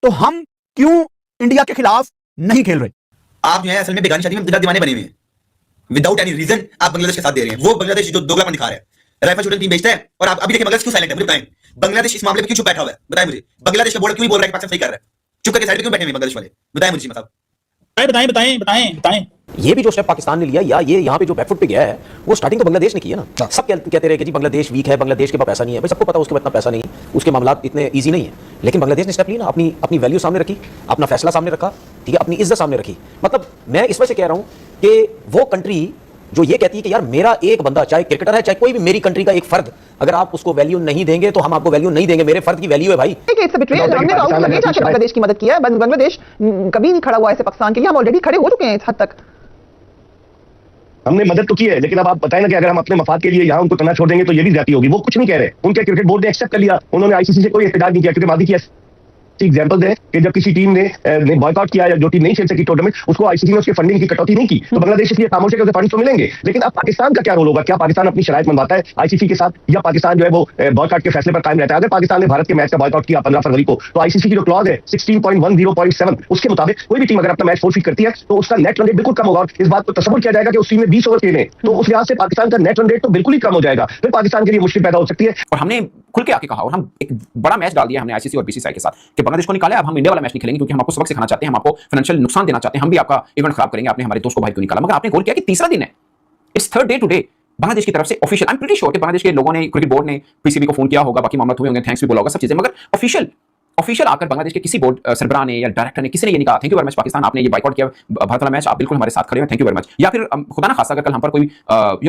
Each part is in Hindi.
तो हम क्यों इंडिया के खिलाफ नहीं खेल रहे? आप जो है असल में बेगानी शादी में दीवाने बने हुए हैं। विदाउट एनी रीजन आप बांग्लादेश के साथ दे रहे हैं। वो बांग्लादेश जो दोगलापन दिखा रहा है, राइफल शूटर टीम बेचता है, और आप अभी देखिए बांग्लादेश क्यों साइलेंट है, मुझे बताएं। बांग्लादेश इस मामले में क्यों चुप बैठा हुआ है, बताएं मुझे। बांग्लादेश का बोर्ड क्यों बोल रहा है कि पाकिस्तान सही कर रहा है, चुप करके साइड पे क्यों बैठे हैं बांग्लादेश वाले, बताएं मुझे साहब। बताएं बताएं बताएं बताएं। ये भी जो स्टेप पाकिस्तान ने लिया या ये यहाँ पे जो बैकफुट पे गया है, वो स्टार्टिंग तो बांग्लादेश ने की है ना। सब कहते रहे कि जी बांग्लादेश वीक है, बांग्लादेश के पास पैसा नहीं है। भाई सबको पता है उसके पास इतना पैसा नहीं है, उसके मामला इतने ईजी नहीं है। लेकिन बांग्लादेश ने स्टेप लिया ना, अपनी वैल्यू सामने रखी, अपना फैसला सामने रखा, ठीक है, अपनी इज्जत सामने रखी। मतलब मैं इस वजह से कह रहा हूँ कि वो कंट्री जो ये कहती है कि यार मेरा एक बंदा, चाहे क्रिकेटर है चाहे कोई भी मेरी कंट्री का एक फर्द, अगर आप उसको वैल्यू नहीं देंगे तो हम आपको वैल्यू नहीं देंगे। मेरे फर्द की वैल्यू है भाई। हमने बांग्लादेश की मदद किया है, बांग्लादेश कभी नहीं खड़ा हुआ ऐसे पाकिस्तान के लिए। हम ऑलरेडी खड़े हो चुके हैं इस हद तक। हमने मदद तो की है, लेकिन अब आप बताएं ना कि अगर हम अपने मफाद के लिए यहाँ उनको करना छोड़ देंगे तो ये भी ज्यादती होगी। वो कुछ नहीं कह रहे, उनके क्रिकेट बोर्ड ने एक्सेप्ट कर लिया, उन्होंने आईसीसी से कोई एहतजाज नहीं किया। क्योंकि मादी की एग्जाम्पल है कि जब किसी टीम ने बॉयकॉट किया या जो टीम नहीं खेल सकी टूर्नामेंट, उसको आईसीसी ने उसके फंडिंग की कटौती नहीं की, तो बांग्लादेश इसलिए खामोश है कि फंड तो मिलेंगे। लेकिन अब पाकिस्तान का क्या रोल होगा? क्या पाकिस्तान अपनी शरायत मनवाता है आईसीसी के साथ, या पाकिस्तान जो है वो बॉयकॉट के फैसले पर कायम रहता है? अगर पाकिस्तान ने भारत के मैच का बॉयकॉट किया 15 फरवरी को, तो आईसीसी की जो क्लॉज है 16.10.7 उसके मुताबिक कोई भी टीम अगर अपना मैच फोरफीट करती है तो उसका नेट रन रेट बिल्कुल कम होगा। इस बात को तस्वुर किया जाएगा कि उस टीम में 20 ओवर खेले, तो उस लिहाज से पाकिस्तान का नेट रन रेट तो बिल्कुल ही कम हो जाएगा। फिर पाकिस्तान के लिए मुश्किल पैदा हो सकती है। और हमने खुल के आके कहा, और हम एक बड़ा मैच डाल दिया हमने आईसीसी और बीसीसीआई के साथ कि बांग्लादेश को निकाला। अब हम इंडिया वाला मैच नहीं खेलेंगे क्योंकि हम आपको सबक सिखाना चाहते हैं, हम आपको फाइनेंशियल नुकसान देना चाहते हैं, हम भी आपका इवेंट खराब करेंगे। आपने हमारे दोस्त को भाई क्यों निकाला? मगर आपने गोल किया कि तीसरा दिन है, it's third day today. Bangladesh की तरफ से official, I am pretty sure कि बांग्लादेश के लोगों ने, क्रिकेट बोर्ड ने पीसीबी को फोन किया होगा, बाकी मामला हुए होंगे, थैंक्स भी बोला होगा, सब चीजें, मगर ऑफिशियल आकर बांग्लादेश के किसी बोर्ड सरबराह ने या डायरेक्टर ने, किसी ने ये नहीं कहा thank you very much Pakistan, आपने ये बाइकआउट किया भारत वाला मैच, आप बिल्कुल हमारे साथ खड़े हो, थैंक यू वेरी मच। या फिर खुदा ना खासा अगर कल हम पर कोई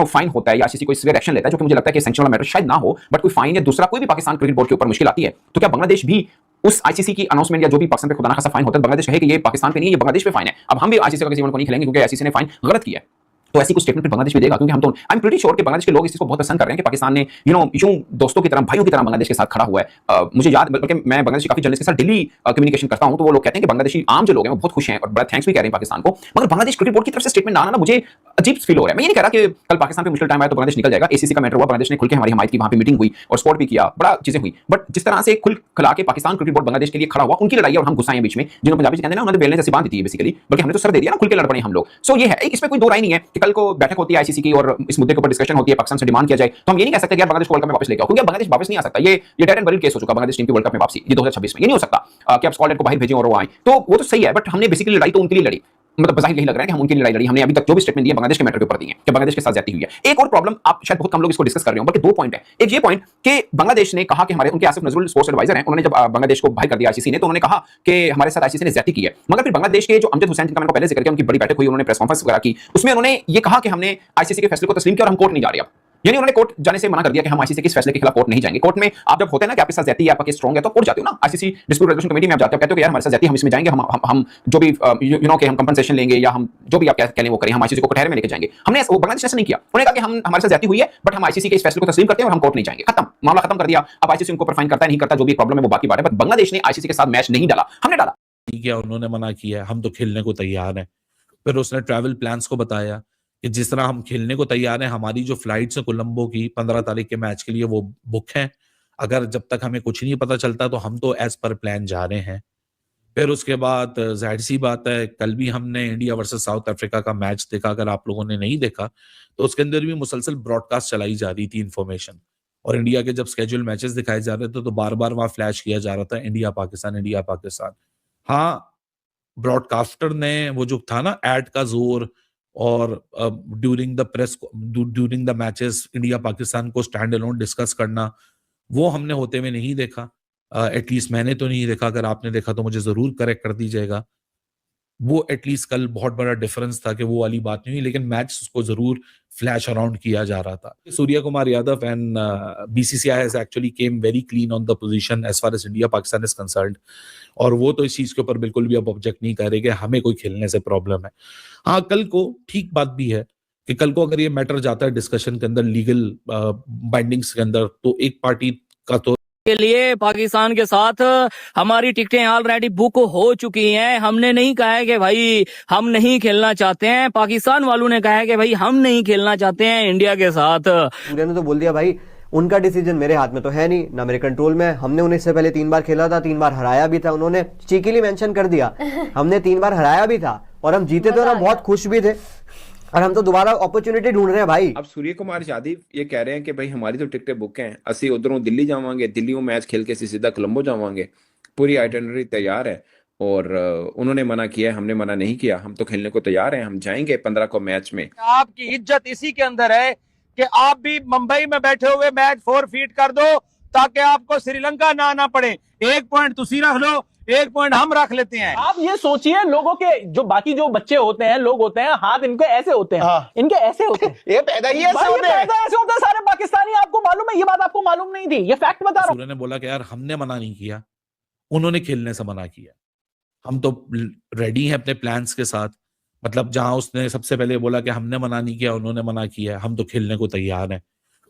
फाइन होता है या आईसीसी कोई सीवियर एक्शन लेता है, जो कि मुझे लगता है कि सैंक्शन वाला मैटर शायद ना हो, बट कोई फाइन या दूसरा कोई भी पाकिस्तान क्रिकेट बोर्ड के ऊपर मुश्किल आती है, तो क्या बांग्लादेश भी उस आईसीसी की अनाउंसमेंट या जो भी पाकिस्तान पे खुदा ना खासा फाइन होता है, बांग्लादेश कहे कि ये पाकिस्तान पे नहीं है, ये बांग्लादेश पे फाइन है, अब हम भी आईसीसी का किसी इवेंट को नहीं खेलेंगे क्योंकि आईसीसी ने फाइन गलत किया है? तो ऐसी कुछ स्टेटमेंट बांग्लादेश भी देगा, क्योंकि हम तो आई एम प्रीटी श्योर कि बांग्लादेश के लोग इस चीज को बहुत पसंद कर रहे हैं कि पाकिस्तान ने यूं दोस्तों की तरह, भाइयों की तरह बांग्लादेश के साथ खड़ा हुआ है। मुझे याद, बल्कि मैं बांग्लादेशी काफी जर्नलिस्ट के साथ डेली कम्युनिकेशन करता हूं, तो वो लोग कहते हैं कि बांग्लादेशी आम जो लोग हैं वो बहुत खुश हैं और बड़ा थैंक्स भी कह रहे हैं पाकिस्तान को। मगर बांग्लादेश क्रिकेट बोर्ड की तरफ से स्टेटमेंट आना ना मुझे अजीब फील हो रहा है। मैं ये नहीं कह रहा कि कल पाकिस्तान पे मुश्किल टाइम आया तो बांग्लादेश निकल जाएगा, एसीसी का मैटर हुआ, बांग्लादेश ने खुल के हमारी हमायत की, वहां पे मीटिंग हुई और सपोर्ट भी किया, बड़ा चीजें हुई, बट जिस तरह से खुल खिला के पाकिस्तान क्रिकेट बोर्ड बांग्लादेश के लिए खड़ा हुआ, उनकी लड़ाई और हम गुस्सा हैं बीच में, जिन्होंने पंजाबी से कहते हैं ना, उन्होंने बेलने जैसी बांध दी है बेसिकली, बल्कि हमने तो सर दे दिया ना, खुल के लड़ पड़े हम लोग। सो ये है, इसमें कोई दो राय नहीं है कि कल को बैठक होती है आईसीसी की और इस मुद्दे के ऊपर डिस्कशन होती है, पाकिस्तान से डिमांड किया जाए, तो हम ये नहीं कह सकते कि यार बांग्लादेश को वर्ल्ड कप में वापस लेके आओ, क्योंकि बांग्लादेश वापस नहीं आ सकता। ये डेड एंड बरीड केस हो चुका बांग्लादेश टीम की वर्ल्ड कप में वापसी, ये 2026 में ये नहीं हो सकता कि आप स्कॉटलैंड को बाहर भेजें और वो आए, तो वो तो सही है, बट हमने बेसिकली लड़ाई तो उनके लिए लड़ी, मतलब बजाय यही लग रहा है कि हम उनकी लड़ाई लड़ी। हमने अभी तक जो भी स्टेटमेंट दिए बांग्लादेश के मैटर के ऊपर दिए कि बांग्लादेश के साथ ज्यादती हुई है। एक और प्रॉब्लम, आप शायद बहुत कम लोग इसको डिस्कस कर रहे हो, बल्कि दो पॉइंट है। एक ये पॉइंट कि बांग्लादेश ने कहा कि हमारे, उनके आसिफ नजरुल स्पोर्ट्स एडवाइजर हैं, उन्होंने जब बांग्लादेश को बाहर कर दिया आईसीसी ने, तो उन्होंने कहा कि हमारे साथ आईसीसी ने ज्यादती की है। मगर फिर बांग्लादेश के जो अमजद हुसैन, जिनका मैंने पहले जिक्र किया, उनकी बड़ी बैठक हुई, उन्होंने प्रेस कॉन्फ्रेंस वगैरह की, उसमें उन्होंने ये कहा कि हमने आईसीसी के फैसले को तस्लीम किया और हम कोर्ट नहीं जा रहे। यानी उन्होंने कोर्ट जाने से मना कर दिया कि हम आईसीसी के इस फैसले के खिलाफ कोर्ट नहीं जाएंगे। कोर्ट में आप जब होते हैं ना कि आपके साथ ज्यादती है, आपका केस स्ट्रांग है, तो कोर्ट जाते हो ना, आईसीसी डिस्प्यूट रेजोल्यूशन कमेटी में आप जाते हो, कहते हो कि यार हमारे साथ ज्यादती, हम इसमें जाएंगे, हम जो भी कि हम कंपनसेशन लेंगे या हम जो भी आप कह लें वो करें, हम आईसीसी को कटहरे में लेके जाएंगे। हमने वो बांग्लादेश ऐसा नहीं किया, उन्होंने कहा कि हम, हमारे साथ ज्यादती हुई है, बट हम आईसीसी के इस फैसले को तस्लीम करते हैं और हम कोर्ट नहीं जाएंगे, खत्म, मामला खत्म कर दिया। अब आईसीसी उनको फाइन करता है नहीं करता, जो भी प्रॉब्लम है वो बाकी बात है, बट बांग्लादेश ने आईसीसी के साथ मैच नहीं डाला, हमने डाला। ठीक है, उन्होंने मना किया, हम तो खेलने को तैयार हैं। फिर उसने ट्रैवल प्लान्स को बताया कि जिस तरह हम खेलने को तैयार हैं, हमारी जो फ्लाइट्स है कोलंबो की 15 तारीख के मैच के लिए वो बुक हैं, अगर जब तक हमें कुछ नहीं पता चलता तो हम तो एज पर प्लान जा रहे हैं। फिर उसके बाद जाहिर सी बात है, कल भी हमने इंडिया वर्सेस साउथ अफ्रीका का मैच देखा, अगर आप लोगों ने नहीं देखा तो उसके अंदर भी मुसलसल ब्रॉडकास्ट चलाई जा रही थी इन्फॉर्मेशन, और इंडिया के जब स्केड्यूल मैचेस दिखाए जा रहे थे तो बार बार वहां फ्लैश किया जा रहा था इंडिया पाकिस्तान, इंडिया पाकिस्तान। हाँ, ब्रॉडकास्टर ने वो जो था ना एड का जोर, और during the matches India Pakistan को स्टैंड अलोन डिस्कस करना, वो हमने होते हुए नहीं देखा। एटलीस्ट मैंने तो नहीं देखा, अगर आपने देखा तो मुझे जरूर करेक्ट कर दीजिएगा। वो एटलीस्ट कल बहुत बड़ा डिफरेंस था कि वो वाली बात नहीं हुई, लेकिन मैच उसको जरूर फ्लैश अराउंड किया जा रहा था। Surya Kumar Yadav and BCCI has actually came very clean on the position as far as India Pakistan is concerned, और वो तो इस चीज के ऊपर बिल्कुल भी अब ऑब्जेक्ट नहीं कर रहे कि हमें कोई खेलने से प्रॉब्लम है। हाँ, कल को ठीक बात भी है कि कल को अगर ये मैटर जाता है डिस्कशन के अंदर, लीगल बाइंडिंग्स के अंदर, तो एक पार्टी का तो के लिए पाकिस्तान के साथ हमारी टिकटें ऑलरेडी बुक हो चुकी हैं। हमने नहीं कहा है कि भाई हम नहीं खेलना चाहते हैं, पाकिस्तान वालों ने कहा है कि भाई हम नहीं खेलना चाहते हैं इंडिया के साथ। सूर्या ने तो बोल दिया भाई उनका डिसीजन मेरे हाथ में तो है नहीं, ना मेरे कंट्रोल में। हमने उन्हें इससे पहले 3 बार खेला था, 3 बार हराया भी था। उन्होंने चीकीली मेंशन कर दिया हमने 3 बार हराया भी था और हम जीते थे और हम बहुत खुश भी थे, और हम तो दोबारा अपॉर्चुनिटी ढूंढ रहे हैं भाई। अब सूर्य कुमार यादव ये कह रहे हैं कि भाई हमारी तो टिकटें बुक हैं, ਅਸੀਂ ਉਧਰੋਂ ਦਿੱਲੀ ਜਾਵਾਂਗੇ, ਦਿੱਲੀੋਂ मैच खेल के सीधा कोलंबो जावांगे, पूरी आइटनरी तैयार है। और उन्होंने मना किया है, हमने मना नहीं किया, हम तो खेलने को तैयार हैं, हम जाएंगे 15 को मैच में। आपकी इज्जत इसी के अंदर है कि आप भी मुंबई में बैठे हुए मैच फोरफीट कर दो ताकि आपको श्रीलंका ना आना पड़े। 1 पॉइंट तुसी रख लो, 1 पॉइंट हम रख लेते हैं। आप ये सोचिए, लोगों के जो बाकी जो बच्चे होते हैं, लोग होते हैं, हाथ इनके ऐसे होते हैं, इनके ऐसे होते हैं। ये पैदा ही ऐसे भाई, होते हैं। पैदा ऐसे होते हैं सारे पाकिस्तानी। आपको मालूम है? ये बात आपको मालूम नहीं थी, ये फैक्ट बता रहा हूं। सूर्य ने बोला कि यार हमने मना नहीं किया, उन्होंने खेलने से मना किया। हम तो रेडी हैं अपने प्लान्स के साथ। मतलब जहां उसने सबसे पहले बोला कि हमने मना नहीं किया, उन्होंने मना किया, हम तो खेलने को तैयार हैं।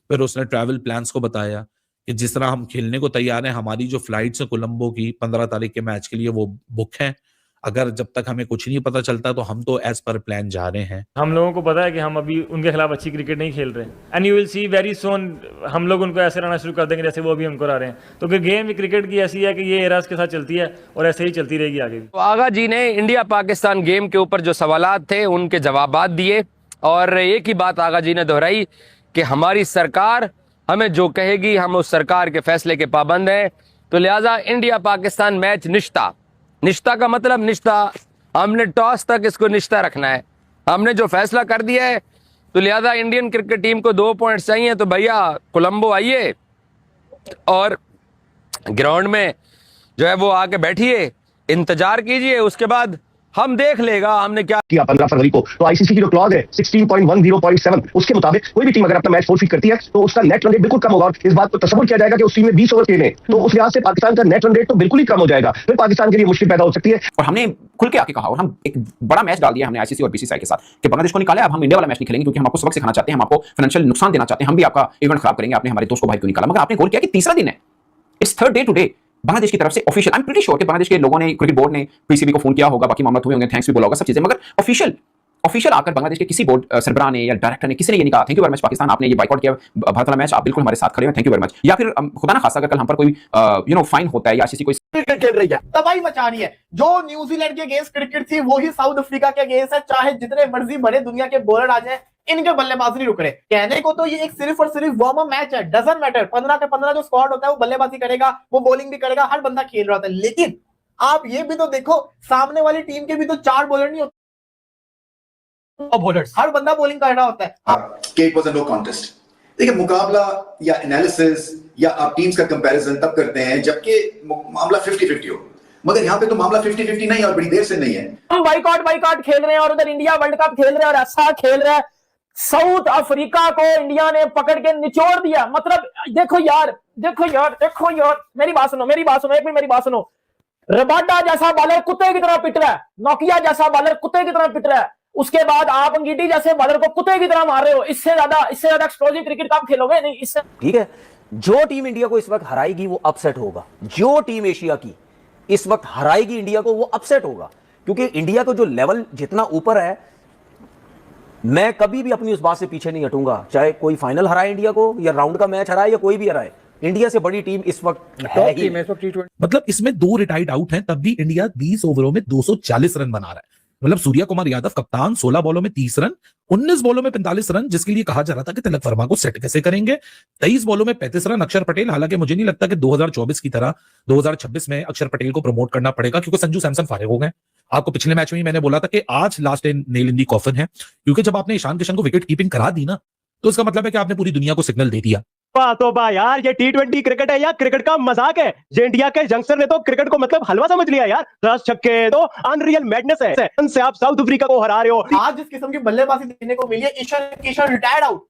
फिर उसने ट्रैवल प्लान्स को बताया कि जिस तरह हम खेलने को तैयार हैं, हमारी जो फ्लाइट्स है कोलंबो की 15 तारीख के मैच के लिए वो बुक हैं। अगर जब तक हमें कुछ नहीं पता चलता तो हम तो एज पर प्लान जा रहे हैं। हम लोगों को पता है कि हम अभी उनके खिलाफ अच्छी क्रिकेट नहीं खेल रहे, and you will see very soon हम लोग उनको ऐसे रहना शुरू कर देंगे जैसे वो अभी हमको रह रहे हैं। तो गेम क्रिकेट की ऐसी है कि ये एराज के साथ चलती है और ऐसे ही चलती रहेगी आगे भी। तो आगा जी ने इंडिया पाकिस्तान गेम के ऊपर जो सवालात थे उनके जवाबात दिए, और एक ही बात आगा जी ने दोहराई कि हमारी सरकार हमें जो कहेगी हम उस सरकार के फैसले के पाबंद हैं। तो लिहाजा इंडिया पाकिस्तान मैच निश्ता, निश्ता का मतलब निश्ता, हमने टॉस तक इसको निश्ता रखना है। हमने जो फैसला कर दिया है, तो लिहाजा इंडियन क्रिकेट टीम को 2 पॉइंट्स चाहिए। तो भैया कोलंबो आइए और ग्राउंड में जो है वो आके बैठिए, इंतजार कीजिए, उसके बाद हम देख लेगा हमने क्या किया 15 फरवरी को। तो आईसीसी की जो क्लॉज है 16.10.7 उसके मुताबिक कोई भी टीम अगर अपना मैच फोरफीट करती है तो उसका नेट रन रेट बिल्कुल कम होगा, और इस बात को तस्वुर किया जाएगा कि उस टीम में 20 ओवर खेले, तो उस लिहाज से पाकिस्तान का नेट रन रेट तो बिल्कुल ही कम हो जाएगा। फिर पाकिस्तान के लिए मुश्किल पैदा हो सकती है। और हमने खुल के आके कहा, और हम एक बड़ा मैच डाल दिया हमने आईसीसी और बीसीसीआई के साथ कि बांग्लादेश को निकाला। अब हम इंडिया वाला मैच नहीं खेलेंगे क्योंकि हम आपको सबक सिखाना चाहते हैं, हम आपको फाइनेंशियल नुकसान देना चाहते हैं, हम भी आपका इवेंट खराब करेंगे। आपने हमारे दोस्त को भाई क्यों निकाला? मगर आपने गोल किया कि तीसरा दिन है, it's third day today. Bangladesh की तरफ से official, I am pretty sure कि बांग्लादेश के लोगों ने, क्रिकेट बोर्ड ने पीसीबी को फोन किया होगा, बाकी मामला हुए होंगे, थैंक्स भी बोला होगा, सब चीजें, मगर ऑफिशियल आकर बांग्लादेश के किसी बोर्ड सरबराह ने या डायरेक्टर ने किसी ने ये नहीं कहा thank you very much Pakistan, आपने ये बाइकआउट किया भारत वाला मैच, आप बिल्कुल हमारे साथ खड़े हैं, थैंक यू वेरी मच। या फिर खुदा ना खासा अगर कल हम पर कोई फाइन होता है या आईसीसी कोई क्रिकेट खेल रही है, तबाही मचा रही है। जो न्यूजीलैंड के अगेंस्ट क्रिकेट थी वही साउथ अफ्रीका के अगेंस्ट है। चाहे जितने मर्जी बड़े दुनिया के बॉलर आ जाए, इनके बल्लेबाज नहीं रुक रहे। कहने को तो ये एक सिर्फ और सिर्फ वार्म अप मैच है, डजंट मैटर। 15 के 15 जो स्क्वाड होता है वो बल्लेबाजी करेगा, वो बॉलिंग भी करेगा, हर बंदा खेल रहा होता है। लेकिन आप ये भी तो देखो, सामने वाली टीम के भी तो 4 बॉलर नहीं होते, बॉलर्स, हर बंदा बॉलिंग कर रहा होता है। It was a no contest. देखिए, मुकाबला या एनालिसिस या आप टीम्स का कंपैरिजन तब करते हैं जबकि मामला 50-50 हो, मगर यहाँ पे तो मामला 50-50 नहीं और बड़ी देर से नहीं है। हम बाइकआउट खेल रहे हैं और उधर इंडिया वर्ल्ड कप खेल रहे हैं और ऐसा खेल रहा है। साउथ अफ्रीका को इंडिया ने पकड़ के निचोड़ दिया। मतलब देखो यार, मेरी बात सुनो, एक मिनट मेरी बात सुनो। रबाडा जैसा बॉलर कुत्ते की तरह पिट रहा है, नोकिया जैसा बॉलर कुत्ते की तरह पिट रहा है, उसके बाद आप अंगीठी जैसे बॉलर को कुत्ते की तरह मार रहे हो। इससे ज्यादा एक्सप्लोसिव क्रिकेट कब खेलोगे? नहीं, इससे ठीक है। जो टीम इंडिया को इस वक्त हराएगी वो अपसेट होगा, जो टीम एशिया की इस वक्त हराएगी इंडिया को वो अपसेट होगा, क्योंकि इंडिया को जो लेवल जितना ऊपर है, मैं कभी भी अपनी उस बात से पीछे नहीं हटूंगा, चाहे कोई फाइनल हराए इंडिया को या राउंड का मैच हराए या कोई भी हराए, इंडिया से बड़ी टीम इस वक्त है ही। मतलब इसमें 2 रिटायर्ड आउट हैं, तब भी इंडिया 20 ओवरों में 240 रन बना रहा है। मतलब सूर्या कुमार यादव कप्तान 16 बॉलों में 30 रन, 19 बॉलों में 45 रन, जिसके लिए कहा जा रहा था कि तिलक वर्मा को सेट कैसे करेंगे। 23 बॉलों में 35 रन अक्षर पटेल। हालांकि मुझे नहीं लगता कि 2024 की तरह 2026 में अक्षर पटेल को प्रमोट करना पड़ेगा, क्योंकि संजू सैमसन फारिग हो गए। आपको पिछले मैच में ही मैंने बोला था कि आज last nail in the coffin है, क्योंकि जब आपने ईशान किशन को विकेट कीपिंग करा दी ना, तो इसका मतलब है कि आपने पूरी दुनिया को सिग्नल दे दिया। तो यार, ये T20 क्रिकेट है या क्रिकेट का मजाक है? ये इंडिया के यंगस्टर ने तो क्रिकेट को मतलब हलवा समझ लिया यार। 10 छक्के तो अनरियल मैडनेस है। से आप साउथ अफ्रीका को हरा रहे हो। आज जिस किस्म की बल्लेबाजी देखने को मिली है, ईशान किशन रिटायर्ड आउट,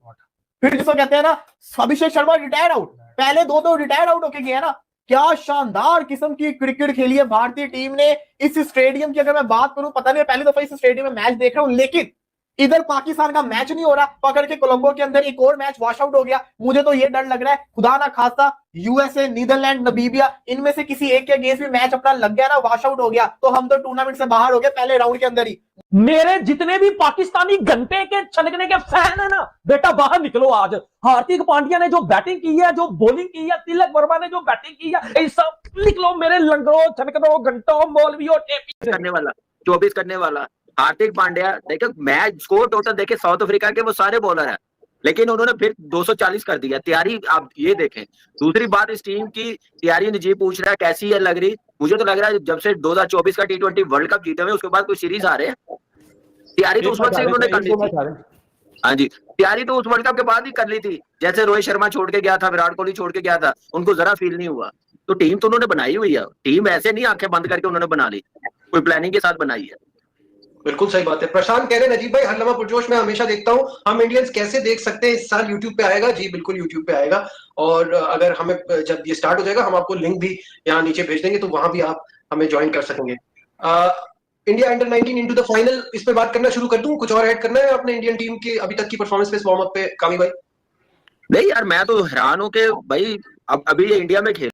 फिर जिसको कहते हैं ना अभिषेक शर्मा रिटायर्ड आउट, पहले 2 तो रिटायर्ड आउट होके गए ना। क्या शानदार किस्म की क्रिकेट खेली है भारतीय टीम ने इस स्टेडियम की। अगर मैं बात करूं, पता नहीं पहली दफा इस स्टेडियम में मैच देख रहा हूं, लेकिन इधर पाकिस्तान का मैच नहीं हो रहा, पकड़ के कोलंबो के अंदर एक और मैच वॉश आउट हो गया। मुझे तो ये डर लग रहा है खुदा ना खास्ता यूएसए, नीदरलैंड, नबीबिया, इनमें से किसी एक के अगेंस्ट भी मैच अपना लग गया ना, वॉश आउट हो गया, तो हम तो टूर्नामेंट से बाहर हो गए पहले राउंड के अंदर ही। मेरे जितने भी पाकिस्तानी घंटे के छनकने के फैन है ना, बेटा बाहर निकलो आज। हार्दिक पांड्या ने जो बैटिंग की है, जो बॉलिंग की है, तिलक वर्मा ने जो बैटिंग की है, सब निकलो मेरे लंगड़ों, छनकनों, घंटों, मौलवियों, टेपी करने वाला 24 करने वाला हार्दिक पांड्या। देखो मैच स्कोर टोटल देखे साउथ अफ्रीका के वो सारे बॉलर हैं, लेकिन उन्होंने फिर 240 कर दिया। तैयारी आप ये देखें। दूसरी बात इस टीम की तैयारी, नजीब पूछ रहा है कैसी है लग रही। मुझे तो लग रहा है जब से 2024 का T20 वर्ल्ड कप जीते हुए उसके बाद कोई सीरीज आ रहे हैं, तैयारी तो उस वक्त से उन्होंने कर ली थी। हाँ जी, तैयारी तो उस वर्ल्ड कप के बाद ही कर ली थी। जैसे रोहित शर्मा छोड़ के गया था, विराट कोहली छोड़ के गया था, उनको जरा फील नहीं हुआ। तो टीम तो उन्होंने बनाई हुई है। टीम ऐसे नहीं आंखें बंद करके उन्होंने बना ली, कोई प्लानिंग के साथ बनाई है। बिल्कुल सही बात है। प्रशांत कह रहे हैं नजीब भाई हर लम्हा पुरजोश में हमेशा देखता हूं, हम इंडियंस कैसे देख सकते हैं इस साल यूट्यूब पे आएगा? जी बिल्कुल यूट्यूब पे आएगा, और अगर हमें जब ये स्टार्ट हो जाएगा हम आपको लिंक भी यहाँ नीचे भेज देंगे, तो वहां भी आप हमें ज्वाइन कर सकेंगे। India under 19 into the final, इस पे बात करना शुरू कर दूं? कुछ और ऐड करना है अपने इंडियन टीम की अभी तक की परफॉर्मेंस पे, वार्म अप पे, कामी भाई? नहीं यार, मैं तो हैरान हूं कि भाई अब अभी ये इंडिया में खेल